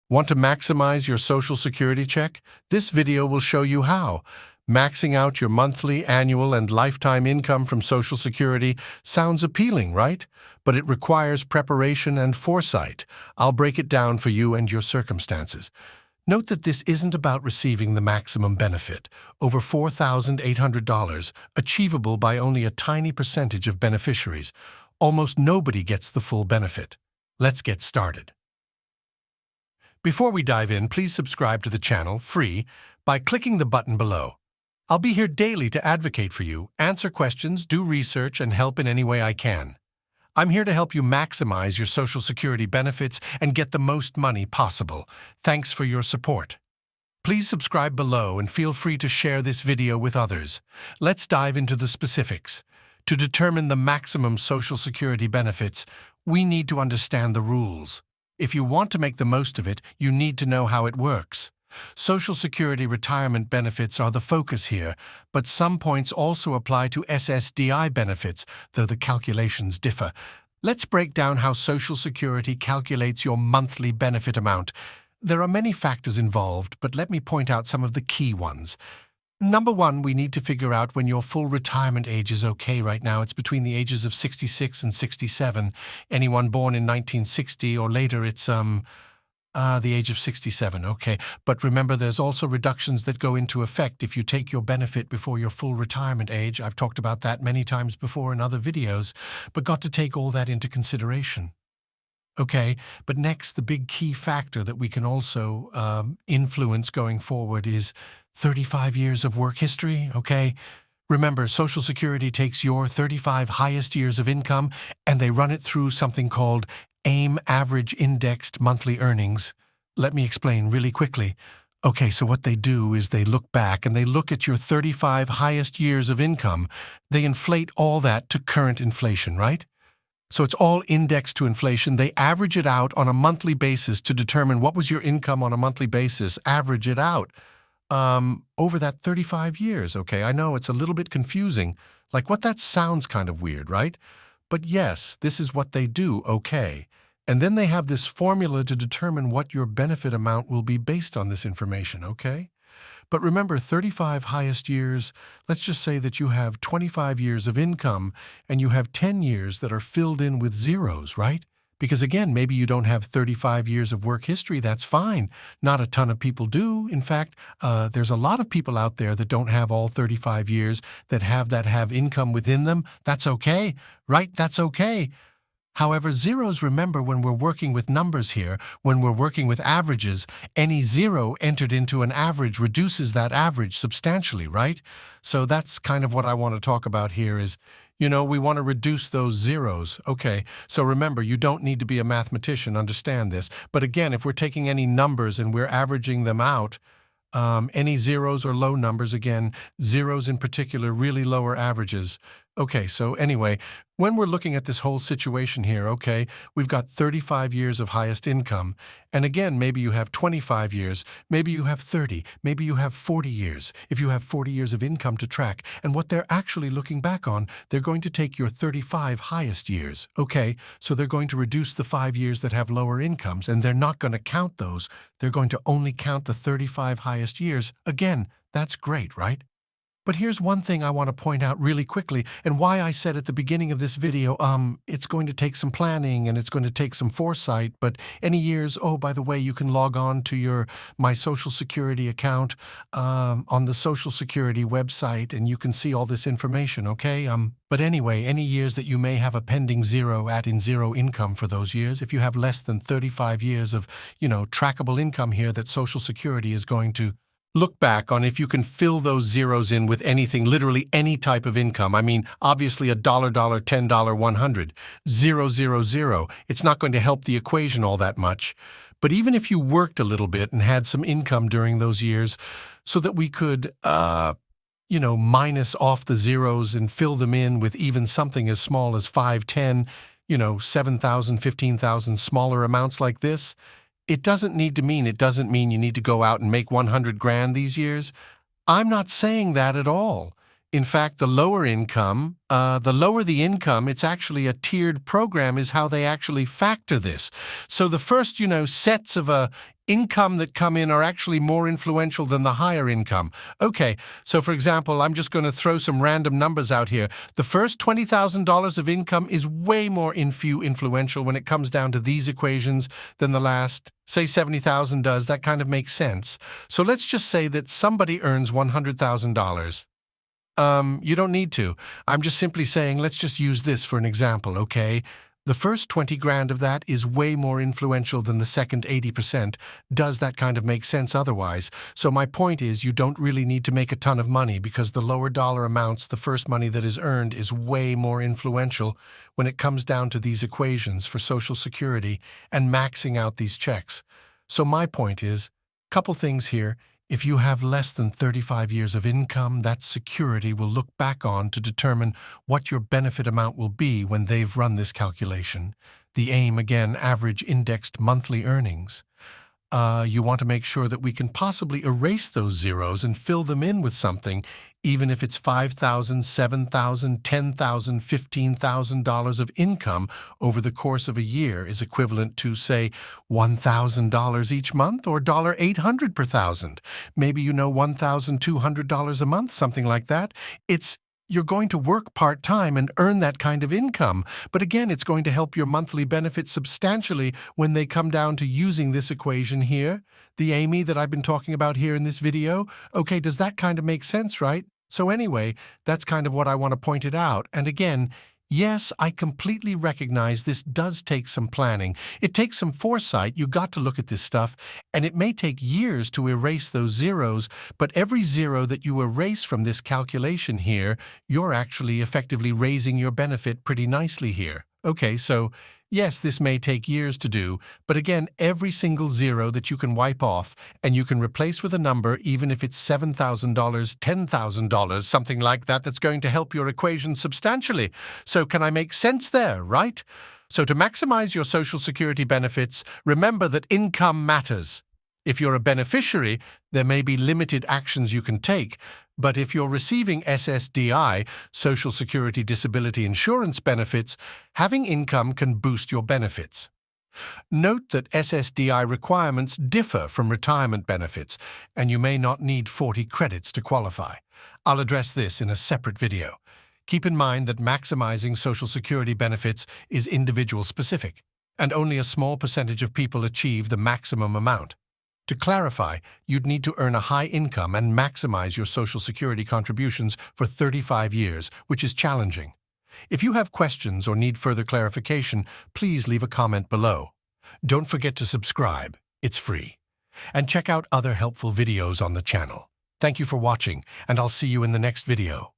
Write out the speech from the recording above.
Want to maximize your Social Security check? This video will show you how. Maxing out your monthly, annual, and lifetime income from Social Security sounds appealing, right? But it requires preparation and foresight. I'll break it down for you and your circumstances. Note that this isn't about receiving the maximum benefit, over $4,800, achievable by only a tiny percentage of beneficiaries. Almost nobody gets the full benefit. Let's get started. Before we dive in, please subscribe to the channel, free, by clicking the button below. I'll be here daily to advocate for you, answer questions, do research, and help in any way I can. I'm here to help you maximize your Social Security benefits and get the most money possible. Thanks for your support. Please subscribe below and feel free to share this video with others. Let's dive into the specifics. To determine the maximum Social Security benefits, we need to understand the rules. If you want to make the most of it, you need to know how it works. Social Security retirement benefits are the focus here, but some points also apply to SSDI benefits, though the calculations differ. Let's break down how Social Security calculates your monthly benefit amount. There are many factors involved, but let me point out some of the key ones. Number one, we need to figure out when your full retirement age is okay right now. It's between the ages of 66 and 67. Anyone born in 1960 or later, it's the age of 67, okay. But remember, there's also reductions that go into effect if you take your benefit before your full retirement age. I've talked about that many times before in other videos, but got to take all that into consideration. Okay, but next, the big key factor that we can also influence going forward is 35 years of work history, okay? Remember, Social Security takes your 35 highest years of income and they run it through something called AIM Average Indexed Monthly Earnings. Let me explain really quickly. Okay, so what they do is they look back and they look at your 35 highest years of income. They inflate all that to current inflation, right? So it's all indexed to inflation. They average it out on a monthly basis to determine what was your income on a monthly basis. Average it out over that 35 years, okay? I know it's a little bit confusing. Like what that sounds kind of weird, right? But yes, this is what they do, okay. And then they have this formula to determine what your benefit amount will be based on this information, okay? But remember, 35 highest years, let's just say that you have 25 years of income and you have 10 years that are filled in with zeros, right? Because again, maybe you don't have 35 years of work history, that's fine. Not a ton of people do. In fact, there's a lot of people out there that don't have all 35 years that have income within them. That's okay, right? That's okay. However, zeros, remember, when we're working with numbers here, when we're working with averages, any zero entered into an average reduces that average substantially, right? So that's kind of what I want to talk about here is, you know, we want to reduce those zeros. Okay, so remember, you don't need to be a mathematician, understand this. But again, if we're taking any numbers and we're averaging them out, any zeros or low numbers, again, zeros in particular, really lower averages. Okay, so anyway, when we're looking at this whole situation here, okay, we've got 35 years of highest income. And again, maybe you have 25 years, maybe you have 30, maybe you have 40 years, if you have 40 years of income to track. And what they're actually looking back on, they're going to take your 35 highest years, okay? So they're going to reduce the 5 years that have lower incomes, and they're not going to count those. They're going to only count the 35 highest years. Again, that's great, right? But here's one thing I want to point out really quickly, and why I said at the beginning of this video, it's going to take some planning and it's going to take some foresight, but any years, oh, by the way, you can log on to my Social Security account on the Social Security website, and you can see all this information, okay? But anyway, any years that you may have a pending zero in zero income for those years, if you have less than 35 years of, trackable income here that Social Security is going to look back on, if you can fill those zeros in with anything, literally any type of income. I mean, obviously $1, $10, $100, 0, 0, 0. It's not going to help the equation all that much. But even if you worked a little bit and had some income during those years so that we could, minus off the zeros and fill them in with even something as small as 5, 10, 7,000, 15,000 smaller amounts like this, it doesn't mean you need to go out and make 100 grand these years. I'm not saying that at all. In fact, the lower the income, it's actually a tiered program is how they actually factor this. So the first, sets of income that come in are actually more influential than the higher income. Okay, so for example, I'm just going to throw some random numbers out here. The first $20,000 of income is way more influential when it comes down to these equations than the last, say 70,000 does. That kind of makes sense. So let's just say that somebody earns $100,000. You don't need to. I'm just simply saying, let's just use this for an example, okay? The first 20 grand of that is way more influential than the second 80%. Does that kind of make sense otherwise? So my point is, you don't really need to make a ton of money because the lower dollar amounts, the first money that is earned, is way more influential when it comes down to these equations for Social Security and maxing out these checks. So my point is, couple things here. If you have less than 35 years of income, that security will look back on to determine what your benefit amount will be when they've run this calculation. The aim, again, average indexed monthly earnings. You want to make sure that we can possibly erase those zeros and fill them in with something, even if it's $5,000, $7,000, $10,000, $15,000 of income over the course of a year is equivalent to, say, $1,000 each month or $800 per thousand. Maybe you know $1,200 a month, something like that. You're going to work part-time and earn that kind of income. But again, it's going to help your monthly benefits substantially when they come down to using this equation here, the AMY that I've been talking about here in this video. Okay, does that kind of make sense, right? So anyway, that's kind of what I want to point it out. And again, yes, I completely recognize this does take some planning. It takes some foresight. You got to look at this stuff, and it may take years to erase those zeros, but every zero that you erase from this calculation here, you're actually effectively raising your benefit pretty nicely here. Okay, so yes, this may take years to do, but again, every single zero that you can wipe off and you can replace with a number, even if it's $7,000, $10,000, something like that, that's going to help your equation substantially. So can I make sense there, right? So to maximize your Social Security benefits, remember that income matters. If you're a beneficiary, there may be limited actions you can take, but if you're receiving SSDI, Social Security Disability Insurance benefits, having income can boost your benefits. Note that SSDI requirements differ from retirement benefits, and you may not need 40 credits to qualify. I'll address this in a separate video. Keep in mind that maximizing Social Security benefits is individual-specific, and only a small percentage of people achieve the maximum amount. To clarify, you'd need to earn a high income and maximize your Social Security contributions for 35 years, which is challenging. If you have questions or need further clarification, please leave a comment below. Don't forget to subscribe, it's free. And check out other helpful videos on the channel. Thank you for watching, and I'll see you in the next video.